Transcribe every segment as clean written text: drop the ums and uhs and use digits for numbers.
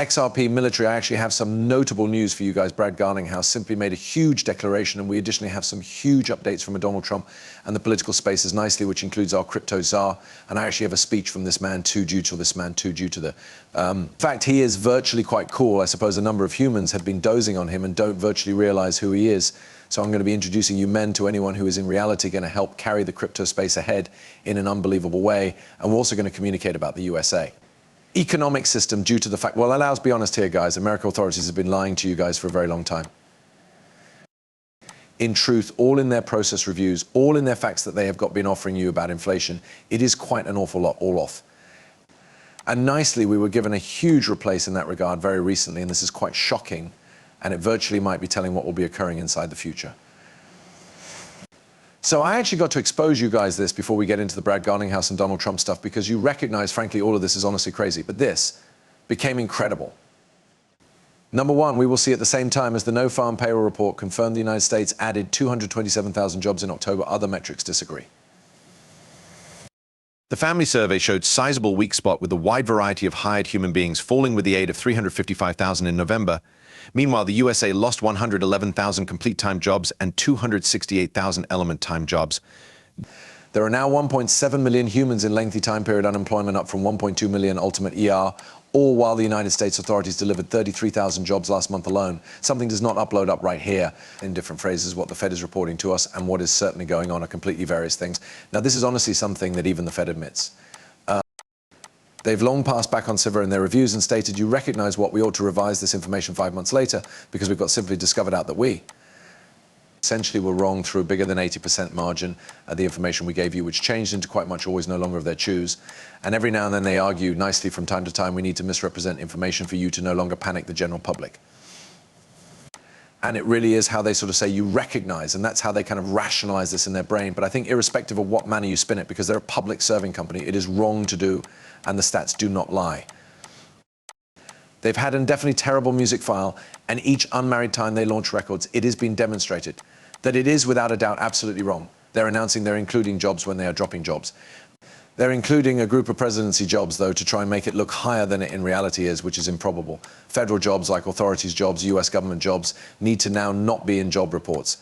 XRP military, I actually have some notable news for you guys. Brad Garlinghouse simply made a huge declaration, and we additionally have some huge updates from Donald Trump and the political spaces nicely, which includes our crypto czar. And I actually have a speech from this man too, due to the fact he is virtually quite cool. I suppose a number of humans have been dozing on him and don't virtually realize who he is. So I'm going to be introducing you men to anyone who is in reality going to help carry the crypto space ahead in an unbelievable way. And we're also going to communicate about the USA. Economic system due to the fact, well, let's be honest here, guys, American authorities have been lying to you guys for a very long time. In truth, all in their process reviews, all in their facts that they have been offering you about inflation, it is quite an awful lot all off. And nicely, we were given a huge replace in that regard very recently, and this is quite shocking, and it virtually might be telling what will be occurring inside the future. So I actually got to expose you guys this before we get into the Brad Garlinghouse and Donald Trump stuff, because you recognize, frankly, all of this is honestly crazy. But this became incredible. Number one, we will see at the same time as the No Farm Payroll report confirmed the United States added 227,000 jobs in October. Other metrics disagree. The family survey showed sizable weak spot with a wide variety of hired human beings falling with the aid of 355,000 in November. Meanwhile, the USA lost 111,000 complete-time jobs and 268,000 element-time jobs. There are now 1.7 million humans in lengthy time period unemployment, up from 1.2 million ultimate ER, all while the United States authorities delivered 33,000 jobs last month alone. Something does not upload up right here. In different phrases, what the Fed is reporting to us and what is certainly going on are completely various things. Now, this is honestly something that even the Fed admits. They've long passed back on Siver in their reviews and stated, you recognize what we ought to revise this information 5 months later, because we've got simply discovered out that we essentially were wrong through a bigger than 80% margin the information we gave you, which changed into quite much always no longer of their choose. And every now and then they argue nicely from time to time, we need to misrepresent information for you to no longer panic the general public. And it really is how they sort of say you recognize, and that's how they kind of rationalize this in their brain. But I think irrespective of what manner you spin it, because they're a public serving company, it is wrong to do, and the stats do not lie. They've had a definitely terrible music file, and each unmarried time they launch records, it has been demonstrated that it is without a doubt absolutely wrong. They're announcing they're including jobs when they are dropping jobs. They're including a group of presidency jobs, though, to try and make it look higher than it in reality is, which is improbable. Federal jobs, like authorities jobs, US government jobs, need to now not be in job reports.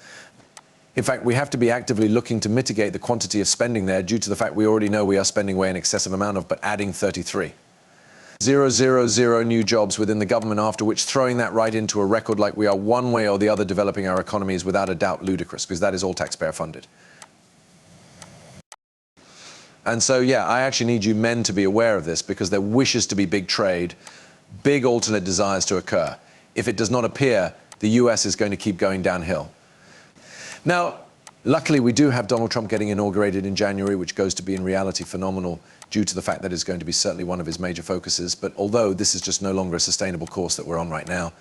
In fact, we have to be actively looking to mitigate the quantity of spending there due to the fact we already know we are spending way in excessive amount of, but adding 33. 000 new jobs within the government, after which throwing that right into a record like we are one way or the other developing our economy is without a doubt ludicrous, because that is all taxpayer funded. And so, yeah, I actually need you men to be aware of this, because there wishes to be big trade, big alternate desires to occur. If it does not appear, the US is going to keep going downhill. Now, luckily, we do have Donald Trump getting inaugurated in January, which goes to be in reality phenomenal due to the fact that it's going to be certainly one of his major focuses. But although this is just no longer a sustainable course that we're on right now,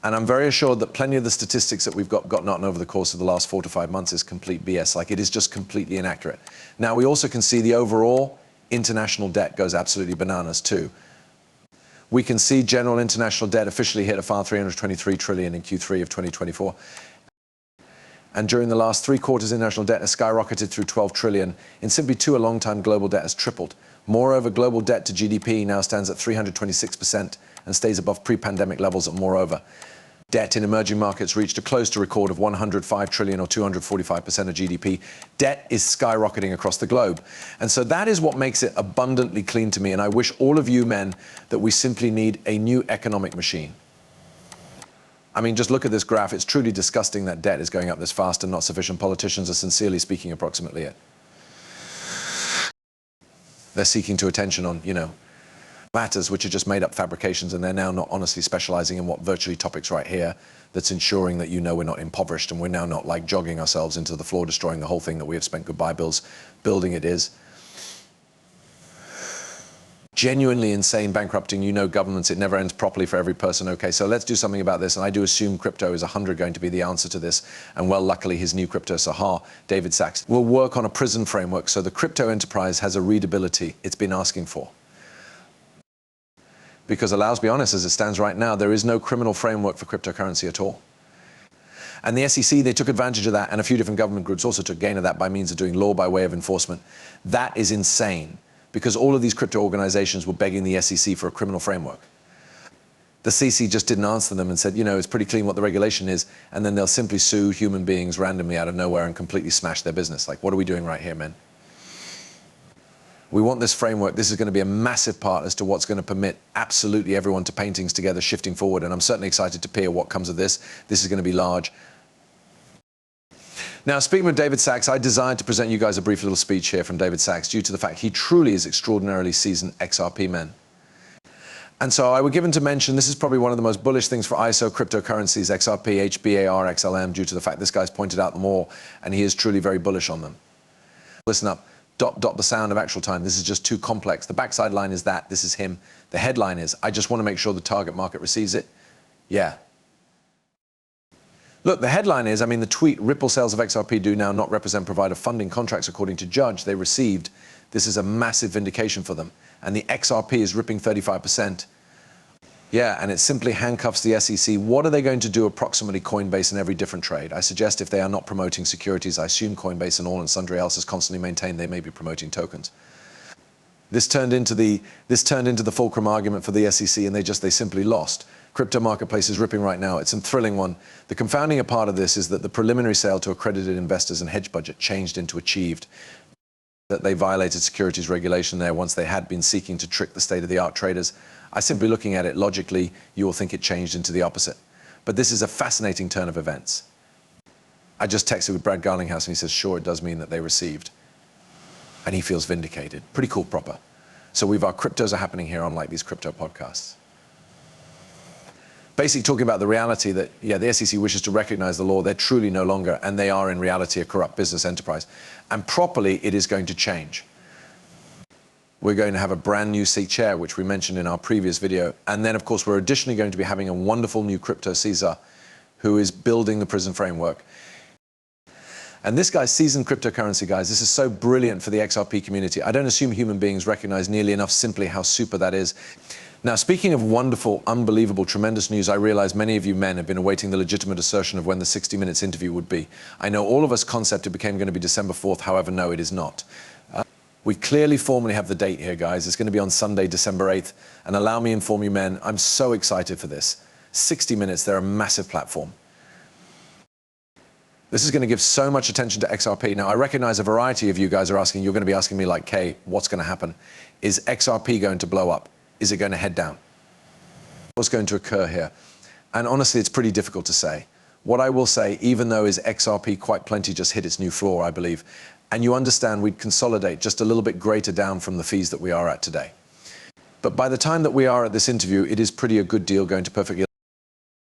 and I'm very assured that plenty of the statistics that we've gotten on over the course of the last 4 to 5 months is complete BS. Like, it is just completely inaccurate. Now, we also can see the overall international debt goes absolutely bananas too. We can see general international debt officially hit a far 323 trillion in Q3 of 2024. And during the last 3 quarters, international debt has skyrocketed through 12 trillion. In simply 2, a long time global debt has tripled. Moreover, global debt to GDP now stands at 326% and stays above pre-pandemic levels. And moreover, debt in emerging markets reached a close to record of 105 trillion or 245% of GDP. Debt is skyrocketing across the globe. And so that is what makes it abundantly clean to me. And I wish all of you men that we simply need a new economic machine. I mean, just look at this graph. It's truly disgusting that debt is going up this fast and not sufficient politicians are sincerely speaking approximately it. They're seeking to attention on, matters which are just made up fabrications, and they're now not honestly specializing in what virtually topics right here that's ensuring that we're not impoverished and we're now not like jogging ourselves into the floor, destroying the whole thing that we have spent goodbye bills building it is. Genuinely insane bankrupting, governments, it never ends properly for every person. Okay, so let's do something about this. And I do assume crypto is 100 going to be the answer to this. And well, luckily, his new crypto Sahar, David Sachs, will work on a prison framework. So the crypto enterprise has a readability it's been asking for. Because let's be honest, as it stands right now, there is no criminal framework for cryptocurrency at all. And the SEC, they took advantage of that, and a few different government groups also took gain of that by means of doing law by way of enforcement. That is insane, because all of these crypto organizations were begging the SEC for a criminal framework. The CC just didn't answer them and said, you know, it's pretty clean what the regulation is, and then they'll simply sue human beings randomly out of nowhere and completely smash their business. Like, what are we doing right here, men? We want this framework. This is going to be a massive part as to what's going to permit absolutely everyone to paint things together shifting forward, and I'm certainly excited to peer what comes of this. This is going to be large. Now, speaking of David Sacks, I desired to present you guys a brief little speech here from David Sacks due to the fact he truly is extraordinarily seasoned XRP man. And so I were given to mention this is probably one of the most bullish things for ISO cryptocurrencies, XRP, HBAR, XLM, due to the fact this guy's pointed out them all, and he is truly very bullish on them. Listen up. Dot the sound of actual time. This is just too complex. The backside line is that. This is him. The headline is, I just want to make sure the target market receives it. Yeah. Look, the headline is, I mean, the tweet, Ripple sales of XRP do now not represent provider funding contracts according to Judge they received. This is a massive vindication for them. And the XRP is ripping 35%. Yeah, and it simply handcuffs the SEC. What are they going to do approximately Coinbase in every different trade? I suggest if they are not promoting securities, I assume Coinbase and all and sundry else has constantly maintained they may be promoting tokens. This turned into the fulcrum argument for the SEC, and they simply lost. Crypto marketplace is ripping right now. It's a thrilling one. The confounding part of this is that the preliminary sale to accredited investors and hedge budget changed into achieved. That they violated securities regulation there once they had been seeking to trick the state-of-the-art traders. I simply looking at it logically, you will think it changed into the opposite. But this is a fascinating turn of events. I just texted with Brad Garlinghouse and he says, sure, it does mean that they received. And he feels vindicated. Pretty cool, proper. So our cryptos are happening here on like these crypto podcasts. Basically talking about the reality that, yeah, the SEC wishes to recognize the law. They're truly no longer, and they are in reality a corrupt business enterprise. And properly, it is going to change. We're going to have a brand new seat chair, which we mentioned in our previous video. And then, of course, we're additionally going to be having a wonderful new crypto Caesar who is building the prison framework. And this guy's seasoned cryptocurrency, guys. This is so brilliant for the XRP community. I don't assume human beings recognize nearly enough simply how super that is. Now, speaking of wonderful, unbelievable, tremendous news, I realize many of you men have been awaiting the legitimate assertion of when the 60 Minutes interview would be. I know all of us concept it became going to be December 4th. However, no, it is not. We clearly formally have the date here, guys. It's going to be on Sunday, December 8th. And allow me to inform you, men, I'm so excited for this. 60 Minutes, they're a massive platform. This is going to give so much attention to XRP. Now, I recognize a variety of you guys are asking, you're going to be asking me like, Kay, what's going to happen? Is XRP going to blow up? Is it going to head down? What's going to occur here? And honestly, it's pretty difficult to say. What I will say, even though is XRP quite plenty just hit its new floor, I believe, and you understand we'd consolidate just a little bit greater down from the fees that we are at today. But by the time that we are at this interview, it is pretty a good deal going to perfectly